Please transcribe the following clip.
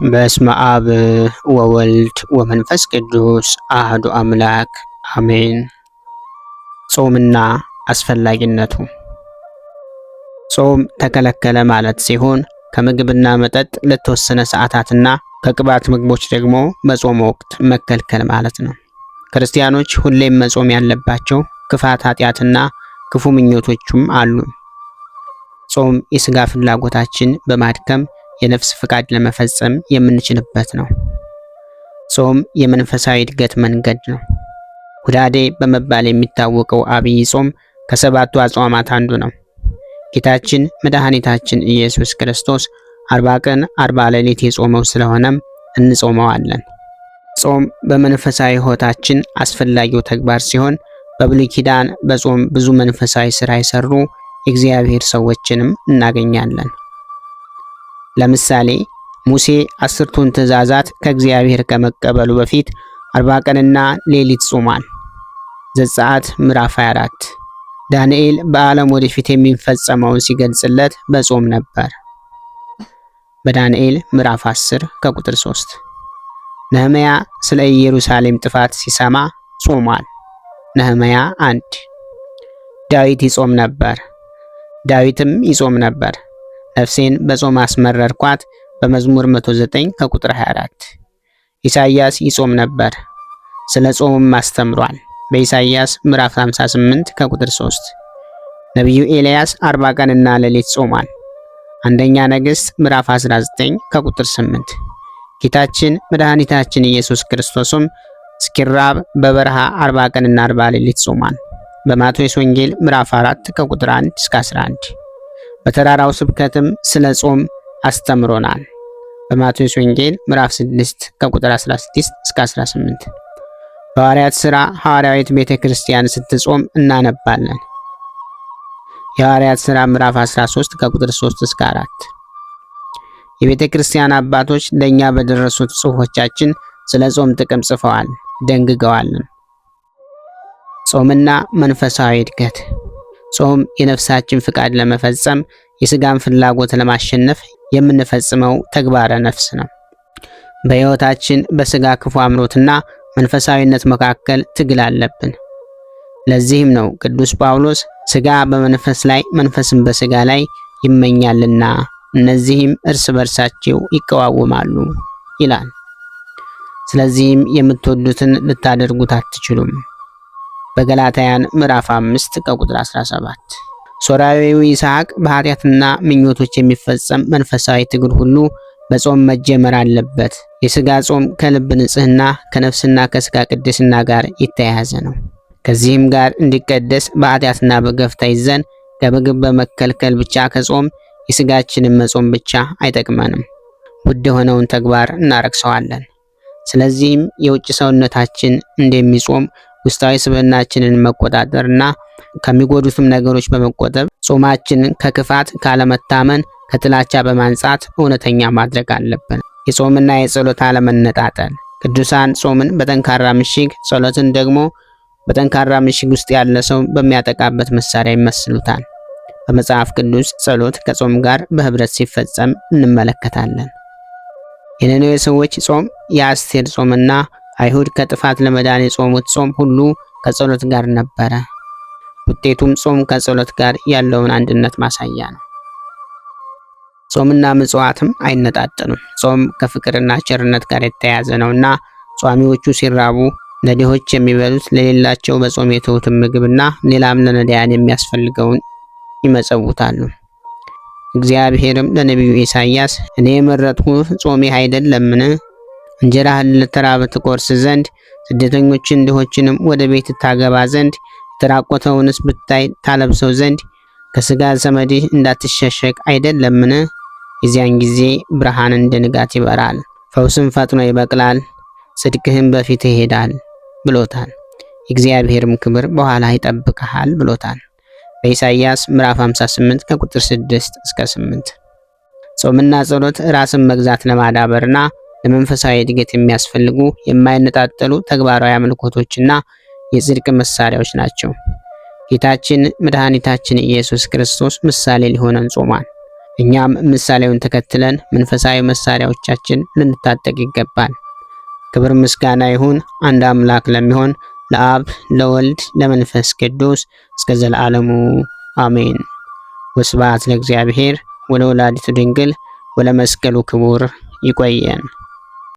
በስመ አብ ወወልድ ወመንፈስ ቅዱስ አህዱ አምላክ አሜን። ጾምና አስፈላጊነቱ። ጾም ተከለከለ ማለት ሲሆን ከምግብና መጠጥ ለተወሰነ ሰዓታትና ከቅባት ምግቦች ደግሞ በጾም ወቅት መከልከል ማለት ነው። ክርስቲያኖች ሁሌም መጾም ያለባቸው ክፋት፣ ኃጢአትና ክፉ ምኞቶችም አሉ። ጾም የሥጋ ፍላጎታችን በማድከም የነፍስ ፍቃድ ለመፈጸም የምንችልበት ነው። ጾም የመንፈሳዊ እድገት መንገድ ነው። ሁዳዴ በመባል የሚታወቀው አብይ ጾም ከሰባቱ አጽዋማት አንዱ ነው። ጌታችን መድኃኒታችን ኢየሱስ ክርስቶስ 40 ቀን 40 ሌሊት የጾመው ስለሆነም እንጾመዋለን። ጾም በመንፈሳዊ ሕይወታችን አስፈላጊው ተግባር ሲሆን በብሉይ ኪዳን በጾም ብዙ መንፈሳዊ ሥራ የሰሩ የእግዚአብሔር ሰዎችንም እናገኛለን። ለምሳሌ ሙሴ 10ቱን ትእዛዛት ከእግዚአብሔር ከመቀበሉ በፊት 40 ቀንና ሌሊት ጾሟል። ዘጸአት ምዕራፍ 24። ዳንኤል በዓለም ወደፊት የሚፈጸመውን ሲገልጽለት በጾም ነበር። በዳንኤል ምዕራፍ 10 ከቁጥር 3። ነህምያ ስለ ኢየሩሳሌም ጥፋት ሲሰማ ጾሟል። ነህምያ 1። ዳዊት ይጾም ነበር። ዳዊትም ይጾም ነበር። ነፍሴን በጾም አስመረርኳት በመዝሙር 109 ከቁጥር 24። ኢሳይያስ ይጾም ነበር። ስለ ጾምም አስተምሯል በኢሳይያስ ምዕራፍ 58 ከቁጥር 3። ነቢዩ ኤልያስ 40 ቀንና ሌሊት ጾሟል። አንደኛ ነገሥት ምዕራፍ 19 ከቁጥር 8። ጌታችን መድኃኒታችን ኢየሱስ ክርስቶስም እስኪራብ በበረሃ 40 ቀንና 40 ሌሊት ጾሟል። በማቴዎስ ወንጌል ምዕራፍ 4 ከቁጥር 1 እስከ 11። በተራራው ስብከትም ስለ ጾም አስተምሮናል። በማቴዎስ ወንጌል ምዕራፍ 6 ከቁጥር 16 እስከ 18። በሐዋርያት ሥራ ሐዋርያዊት ቤተ ክርስቲያን ስትጾም እናነባለን። የሐዋርያት ሥራ ምዕራፍ 13 ከቁጥር 3 እስከ 4። የቤተ ክርስቲያን አባቶች ለእኛ በደረሱት ጽሑፎቻችን ስለ ጾም ጥቅም ጽፈዋል፣ ደንግገዋልን። ጾምና መንፈሳዊ እድገት። ጾም የነፍሳችን ፍቃድ ለመፈጸም የሥጋን ፍላጎት ለማሸነፍ የምንፈጽመው ተግባረ ነፍስ ነው። በሕይወታችን በሥጋ ክፉ አምሮትና መንፈሳዊነት መካከል ትግል አለብን። ለዚህም ነው ቅዱስ ጳውሎስ ሥጋ በመንፈስ ላይ መንፈስም በሥጋ ላይ ይመኛልና እነዚህም እርስ በርሳቸው ይቀዋወማሉ ይላል። ስለዚህም የምትወዱትን ልታደርጉት አትችሉም። በገላትያን ምዕራፍ 5 ከቁጥር 17። ሶርያዊው ይስሐቅ በኃጢአትና ምኞቶች የሚፈጸም መንፈሳዊ ትግል ሁሉ በጾም መጀመር አለበት። የሥጋ ጾም ከልብ ንጽሕና ከነፍስና ከሥጋ ቅድስና ጋር የተያያዘ ነው። ከዚህም ጋር እንዲቀደስ በኃጢአትና በገፍ ተይዘን ከምግብ በመከልከል ብቻ ከጾም የሥጋችንን መጾም ብቻ አይጠቅመንም፣ ውድ የሆነውን ተግባር እናረክሰዋለን። ስለዚህም የውጭ ሰውነታችን እንደሚጾም ውስጣዊ ስብዕናችንን መቆጣጠርና ከሚጎዱትም ነገሮች በመቆጠብ ጾማችንን ከክፋት፣ ካለመታመን፣ ከጥላቻ በማንጻት እውነተኛ ማድረግ አለብን። የጾምና የጸሎት አለመነጣጠል። ቅዱሳን ጾምን በጠንካራ ምሽግ፣ ጸሎትን ደግሞ በጠንካራ ምሽግ ውስጥ ያለ ሰው በሚያጠቃበት መሳሪያ ይመስሉታል። በመጽሐፍ ቅዱስ ጸሎት ከጾም ጋር በህብረት ሲፈጸም እንመለከታለን። የነነዌ ሰዎች ጾም፣ የአስቴር ጾምና አይሁድ ከጥፋት ለመዳን የጾሙት ጾም ሁሉ ከጸሎት ጋር ነበረ። ውጤቱም ጾም ከጸሎት ጋር ያለውን አንድነት ማሳያ ነው። ጾምና ምጽዋትም አይነጣጠሉም። ጾም ከፍቅርና ቸርነት ጋር የተያያዘ ነውና ጿሚዎቹ ሲራቡ ለድሆች የሚበሉት፣ ለሌላቸው በጾም የተውትን ምግብና ሌላም ለነዳያን የሚያስፈልገውን ይመጸውታሉ። እግዚአብሔርም ለነቢዩ ኢሳይያስ እኔ የመረጥኩህ ጾምህ አይደለምን? እንጀራህን ለተራበ ትቆርስ ዘንድ፣ ስደተኞችን ድሆችንም ወደ ቤት ታገባ ዘንድ፣ የተራቆተውንስ ብታይ ታለብሰው ዘንድ፣ ከሥጋ ዘመድህ እንዳትሸሸግ አይደለምን? የዚያን ጊዜ ብርሃን እንደ ንጋት ይበራል፣ ፈውስም ፈጥኖ ይበቅላል፣ ጽድቅህም በፊትህ ይሄዳል ብሎታል። የእግዚአብሔርም ክብር በኋላ ይጠብቅሃል ብሎታል። በኢሳይያስ ምዕራፍ 58 ከቁጥር 6 እስከ 8። ጾምና ጸሎት ራስን መግዛት ለማዳበርና ለመንፈሳዊ እድገት የሚያስፈልጉ የማይነጣጠሉ ተግባራዊ አምልኮቶችና የጽድቅ መሳሪያዎች ናቸው። ጌታችን መድኃኒታችን ኢየሱስ ክርስቶስ ምሳሌ ሊሆነን ጾሟል። እኛም ምሳሌውን ተከትለን መንፈሳዊ መሳሪያዎቻችን ልንታጠቅ ይገባል። ክብር ምስጋና ይሁን አንድ አምላክ ለሚሆን ለአብ ለወልድ ለመንፈስ ቅዱስ እስከ ዘላለሙ አሜን። ወስብሐት ለእግዚአብሔር ወለወላዲቱ ድንግል ወለመስቀሉ ክቡር። ይቆየን።